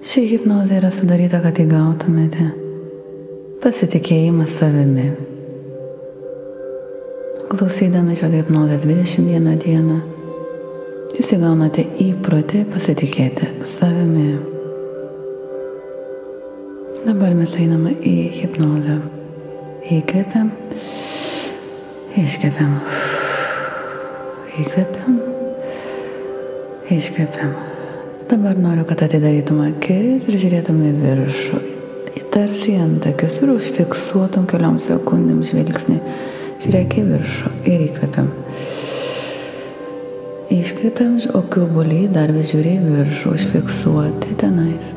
Ši hipnozė yra sudaryta, kad įgautumėte pasitikėjimą savimi. Klausydami šios hipnozės 21 dieną, jūs įgaunate įprotį pasitikėti savimi. Dabar mes einame į hipnozę. Įkvepiam, iškvepiam. Įkvepiam, iškvepiam. Dabar noriu, kad atidarytum akis ir žiūrėtum į viršų. Tarsi į antakius ir užfiksuotum keliom sekundėm žvilgsnį. Žiūrėk į viršų ir įkvepiam. Iškvepiam, o kiaubuliai dar vis žiūri į viršų, užfiksuoti tenais.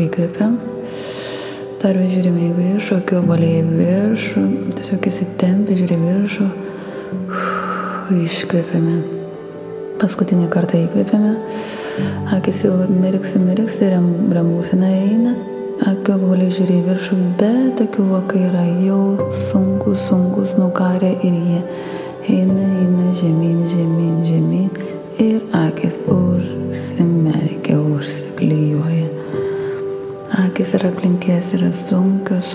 Įkvepiam, dar vis žiūrime į viršų, o kiaubuliai į viršų, tiesiog įsitempi, žiūri į viršų. Iškvepiame. Paskutinį kartą įkvepiame, akis jau mirksi ir ramūsina eina. Kiaubuliai žiūri į viršų, bet akių vokai yra jau sunkus, nukarę ir jie eina žemyn ir akis užsimerkia, užsiklijuoja. Akis ir aplinkės yra sunkios,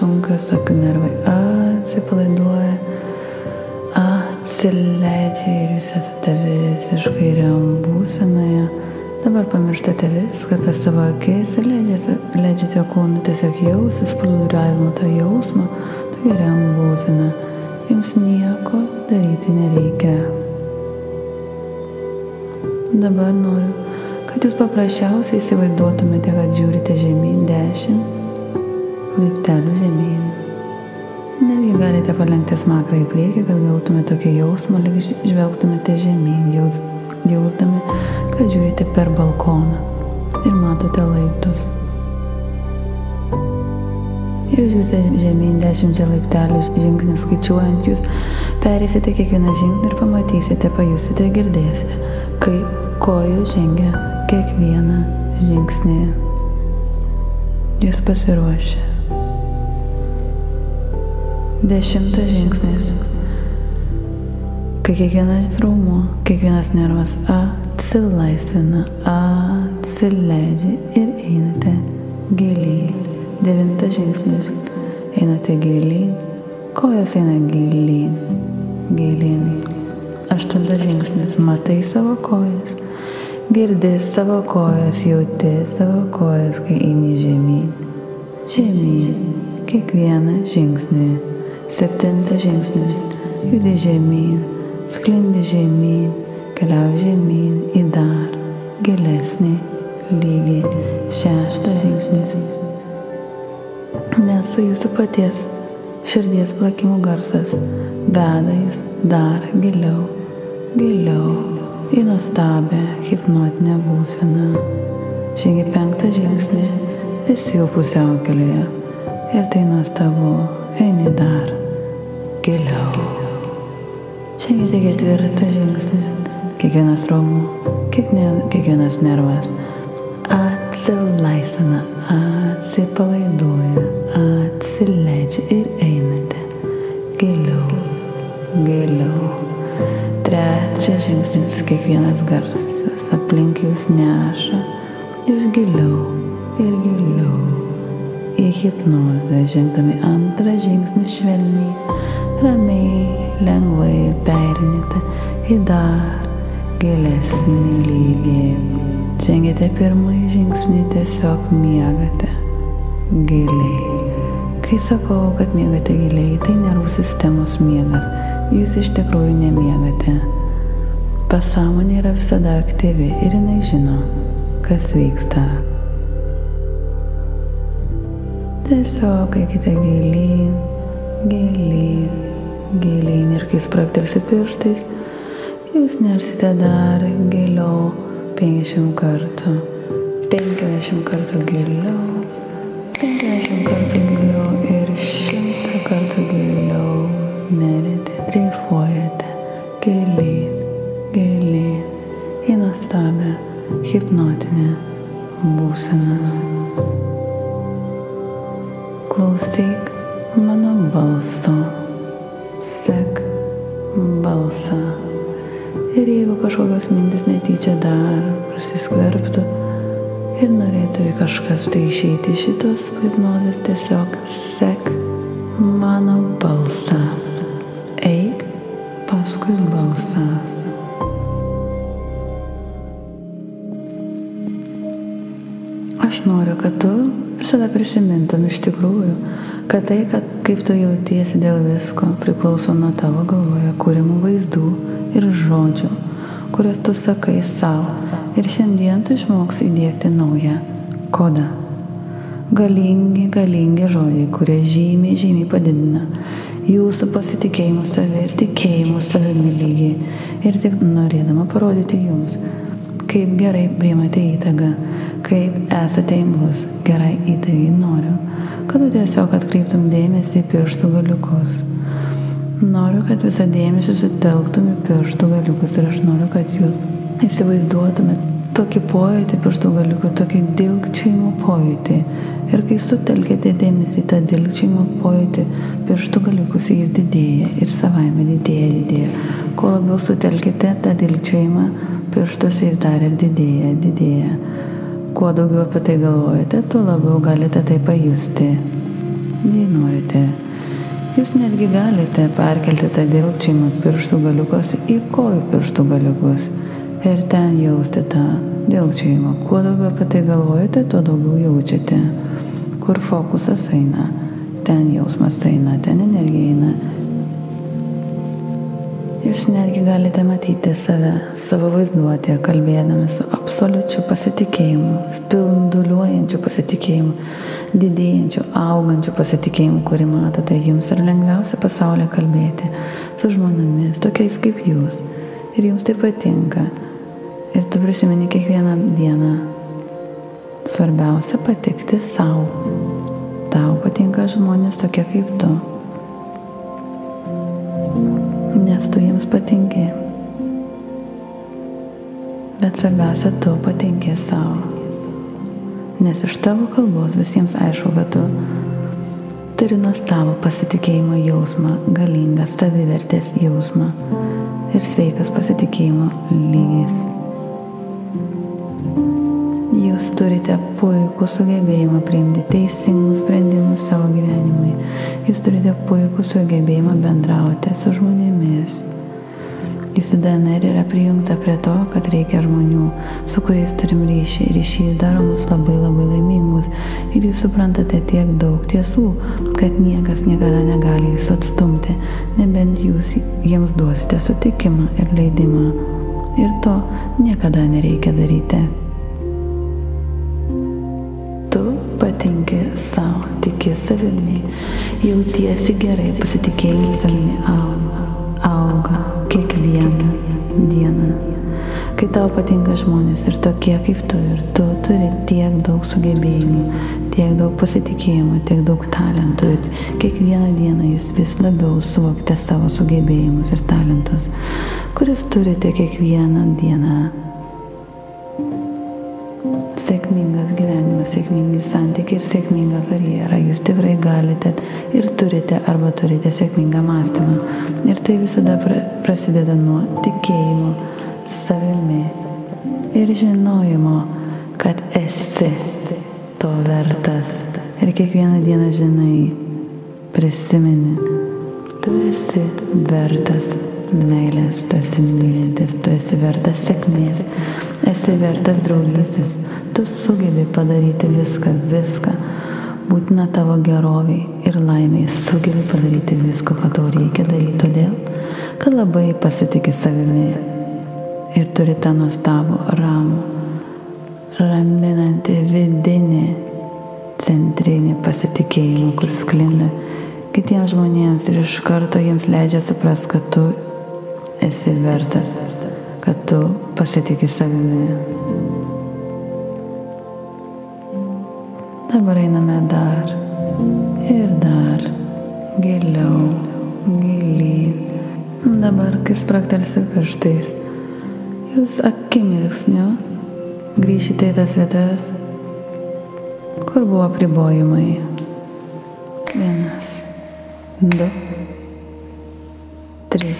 akių nervai atsipalaiduoja, atsileidžia ir jūs esate visiškai REM būsenoje. Dabar pamirštate viską apie savo akis ir leidžiate kūnui tiesiog jausis plūduriavimo tą jausmą, tokia REM būsena. Jums nieko daryti nereikia. Dabar noriu, kad jūs paprasčiausiai įsivaizduotumėte, kad žiūrite žemyn 10 laiptelių žemyn. Netgi galite palenkti smakrą į priekį, kad gautumėte tokį jausmą, lyg žvelgtumėte žemyn, jausdami, kad žiūrite per balkoną ir matote laiptus. Jūs žiūrite žemyn 10 laiptelių žingsnių skaičiuojant, jūs perėsite kiekvieną žingsnį ir pamatysite, pajusite, girdėsite, kaip kojos žengia kiekvieną žingsnį. Jūs pasiruošę. 10 žingsnis. Kai kiekvienas raumuo, kiekvienas nervas atsilaisvina, atsileidžia ir einate giliai. 9 žingsnis. Einate gilyn, kojos eina gilyn. 8 žingsnis. Matai savo kojas, girdi savo kojas, jauti savo kojas, kai eini žemyn. Kiekvieną žingsnį. 7 žingsnis. Judi žemyn, sklindi žemyn, keliauji žemyn į dar gilesnį lygį. 6 žingsnis. Nes su jūsų paties širdies plakimų garsas veda jūs dar giliau į nuostabią hipnotinę būseną. Žengi 5 žingsnį, esi jau pusiaukelėje ir tai nuostabu, eini dar giliau. Žengite 4 žingsnį, kiekvienas raumuo, kiekvienas nervas atsilaisvina, atsipalaiduoja, atsileidžia ir einate giliau. 3 žingsnis, kiekvienas garsas aplink jūs neša, jūs giliau į hipnozę, žengdami 2 žingsnį švelniai, ramiai, lengvai pereinate į dar gilesnį lygį. Žengėte 1 žingsnį, tiesiog miegate giliai. Kai sakau, kad miegate giliai, tai nervų sistemos miegas. Jūs iš tikrųjų nemiegate. Pasąmonė yra visada aktyvi ir jinai žino, kas vyksta. Tiesiog eikite gilyn ir kai spragtelsiu pirštais, jūs nersite dar giliau 50 kartų. 50 kartų giliau, 50 kartų giliau ir 100 kartų giliau. Nerite, dreifuojate gilyn į nuostabią hipnotinę būseną. Klausyk mano balso, sek balsą. Ir jeigu kažkokios mintis netyčia dar prasiskverbtų, ir norėtų kažkas tai išeiti iš šitos hipnozės, tiesiog sek mano balsą. Eik paskui balsą. Aš noriu, kad tu visada prisimintum iš tikrųjų, kad tai, kaip tu jautiesi dėl visko, priklauso nuo tavo galvoje kūrimų vaizdų ir žodžių, kuriuos tu sakai savo. Ir šiandien tu išmoksi įdiegti naują kodą. Galingi žodžiai, kurie žymiai padidina jūsų pasitikėjimų savimi ir tikėjimų savimi lygį. Ir tik norėdama parodyti jums, kaip gerai priimate įtagą, kaip esate imlus gerai įtagai, noriu, kad tu tiesiog atkreiptum dėmesį į pirštų galiukus. Noriu, kad visą dėmesį sutelktum į pirštų galiukus ir aš noriu, kad jūs įsivaizduotumėt tokį pojūtį pirštų galiukų, tokį dilgčiojimo pojūtį. Ir kai sutelkite dėmesį į tą dilgčiojimo pojūtį, pirštų galiukus jis didėja ir savaime didėja. Kuo labiau sutelkite tą dilgčiojimą, pirštus ir dar ir didėja. Kuo daugiau apie tai galvojate, tuo labiau galite tai pajusti. Jei norite. Jūs netgi galite perkelti tą dilgčiojimą pirštų galiukus į kojų pirštų galiukus ir ten jausti tą dilgčiojimą. Kuo daugiau apie tai galvojate, tuo daugiau jaučiate. Kur fokusas eina, ten jausmas eina, ten energija eina. Jūs netgi galite matyti save, savo vaizduotėje, kalbėdami su absoliučiu pasitikėjimu, spinduliuojančiu pasitikėjimu, didėjančiu, augančiu pasitikėjimu, kurį matote jums. Ir lengviausia pasaulyje kalbėti su žmonėmis, tokiais kaip jūs. Ir jums tai patinka. Ir tu prisimeni kiekvieną dieną. Svarbiausia patikti sau. Tau patinka žmonės tokie kaip tu. Nes tu jiems patinki. Bet svarbiausia, tu patinki savo. Nes iš tavo kalbos visiems aišku, kad tu turi nuostabų pasitikėjimo jausmą, galingą savivertės jausmą ir sveikas pasitikėjimo lygis. Jūs turite puikų sugebėjimą priimti teisingus sprendimus savo gyvenimui. Jūs turite puikų sugebėjimą bendrauti su žmonėmis. Jūsų DNR yra prijungta prie to, kad reikia žmonių, su kuriais turim ryšį. Ryšys daro mus labai laimingus. Ir jūs suprantate tiek daug tiesų, kad niekas niekada negali jūsų atstumti, nebent jūs jiems duosite sutikimą ir leidimą. Ir to niekada nereikia daryti. Tu patinki savo, tiki savimi, jautiesi gerai, pasitikėjimas savimi auga kiekvieną dieną. Kai tau patinka žmonės ir tokie kaip tu, ir tu turi tiek daug sugebėjimų, tiek daug pasitikėjimo, tiek daug talentų, kiekvieną dieną jūs vis labiau suvokite savo sugebėjimus ir talentus, kuriuos turite kiekvieną dieną. Sėkmingas gyvenimas, sėkmingi santykiai ir sėkminga karjera. Jūs tikrai galite ir turite arba turite sėkmingą mąstymą. Ir tai visada prasideda nuo tikėjimo savimi ir žinojimo, kad esi to vertas. Ir kiekvieną dieną žinai, prisimeni, tu esi vertas meilės, tu esi mylintis, tu esi vertas sėkmės, esi vertas draugystės. Tu sugebi padaryti viską, būtina tavo geroviai ir laimiai, sugebi padaryti viską, ką tau reikia daryti, todėl, kad labai pasitiki savimi ir turi tą nuostabų, ramų, raminantį vidinį, centrinį pasitikėjimą, kur sklinda kitiems žmonėms ir iš karto jiems leidžia suprasti, kad tu esi vertas, kad tu pasitiki savimi. Dabar einame dar ir dar giliau, gilyn. Dabar, kai spraktelsiu pirštais, jūs akimirksniu grįšite į tas vietas, kur buvo apribojimai. 1, 2, 3.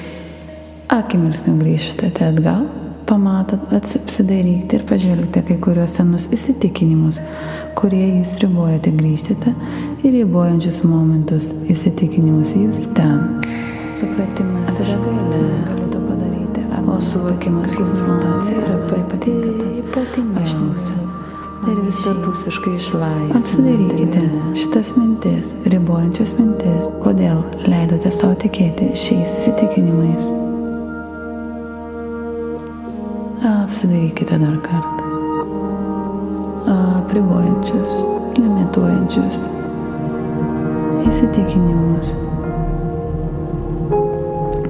Akimirksniu grįžtate atgal pamatot, apsidairykite ir pažvelgite kai kuriuos senus įsitikinimus, kurie jūs ribojate, grįžtite į ribojančius momentus, įsitikinimus jūs ten. Supratimas yra galia, galiu to padaryti, o suvokimas kaip frontacija yra ypatingiausia ir visapusiškai išlaisvinti. Atsidarykite šitas mintis, ribojančias mintis, kodėl leidote savo tikėti šiais įsitikinimais. Apsidarykite dar kartą. Apribojančius, limituojančius įsitikinimus.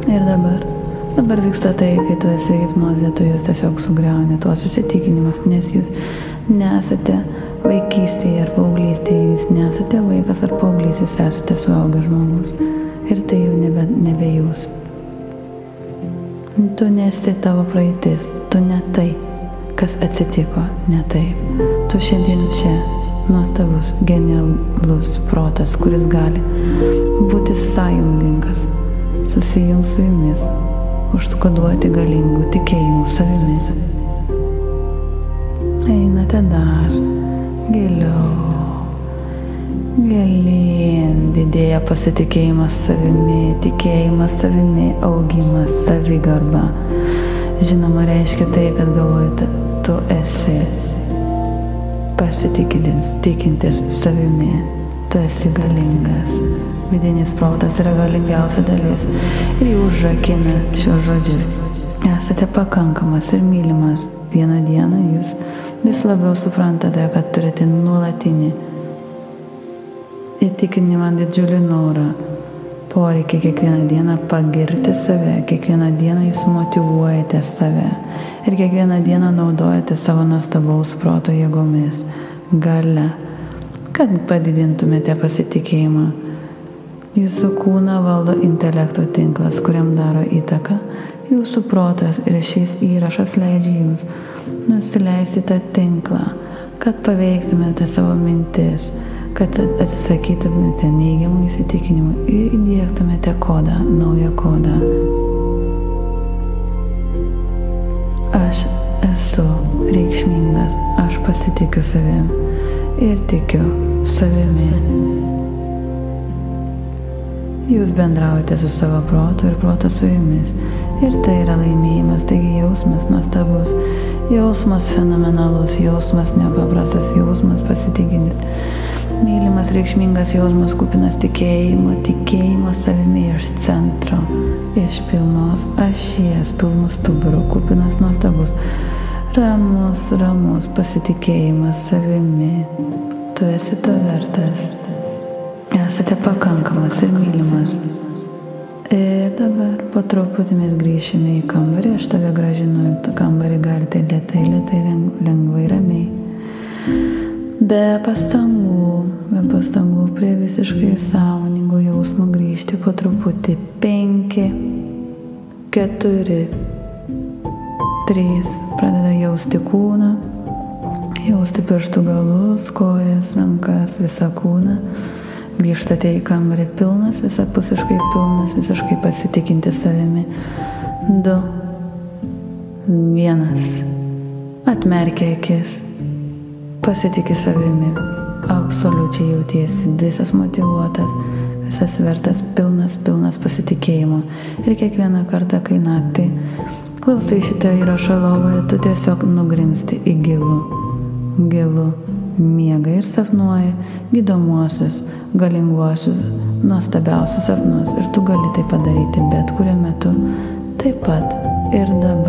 Ir dabar vyksta tai, kai tu esi hipnozė, tu jūs tiesiog sugriauni tuos įsitikinimus, nes jūs nesate vaikystėje ar paauglystėje, jūs nesate vaikas ar paauglys, jūs esate suaugęs žmogus. Ir tai jau nebe jūs. Tu nesi tavo praeitis, tu ne tai, kas atsitiko, ne taip. Tu šiandien čia nuostabus, genialus protas, kuris gali būti sąjungininkas, susijungs su jumis, užkoduoti galingų tikėjimų savimis. Einate dar giliau, gilyn, didėja pasitikėjimas savimi, tikėjimas savimi, augimas, savigarba. Žinoma, reiškia tai, kad galvojate, tu esi pasitikintis savimi, tu esi galingas. Vidinis protas yra galingiausia dalis ir jį užrakina šios žodžius. Esate pakankamas ir mylimas. Vieną dieną jūs vis labiau suprantate, kad turite nuolatinį įtikinimą, didžiulį norą, poreikį kiekvieną dieną pagirti save, kiekvieną dieną jūs motyvuojate save ir kiekvieną dieną naudojate savo nuostabaus proto jėgomis, galia, kad padidintumėte pasitikėjimą. Jūsų kūną valdo intelekto tinklas, kuriam daro įtaką jūsų protas, ir šis įrašas leidžia jums nusileisti tą tinklą, kad paveiktumėte savo mintis, kad atsisakytumėte neigiamų įsitikinimų ir įdiegtumėte kodą, naują kodą. Aš esu reikšmingas, aš pasitikiu savim ir tikiu savimi. Jūs bendraujate su savo protu ir protas su jumis. Ir tai yra laimėjimas, taigi jausmas nuostabus, jausmas fenomenalus, jausmas nepaprastas, jausmas pasitikinis. Mylimas, reikšmingas jausmas, kupinas tikėjimo savimi iš centro, iš pilnos ašies, pilnų stuburų, kupinas nuostabus, ramus pasitikėjimas savimi. Tu esi to vertas. Esate pakankamas ir mylimas. Ir dabar po truputį mes grįšime į kambarį, aš tave grąžinu į kambarį, galite lėtai, lengvai, ramiai. Be pastangų prie visiškai sąmoningo jausmo grįžti po truputį. 5, 4, 3, pradeda jausti kūną, jausti pirštų galus, kojas, rankas, visą kūną. Grįžtate į kambarį pilnas, visapusiškai pilnas, visiškai pasitikinti savimi. 2, 1. Atmerkia akis. Pasitiki savimi. Absoliučiai jautiesi visas motyvuotas, visas vertas, pilnas pasitikėjimo. Ir kiekvieną kartą, kai naktį klausai šitą įrašą lovoje, tu tiesiog nugrimsti į gilų miegą ir sapnuoji gydomuosius, galinguosius, nuostabiausius sapnus. Ir tu gali tai padaryti bet kuriuo metu, taip pat ir dabar.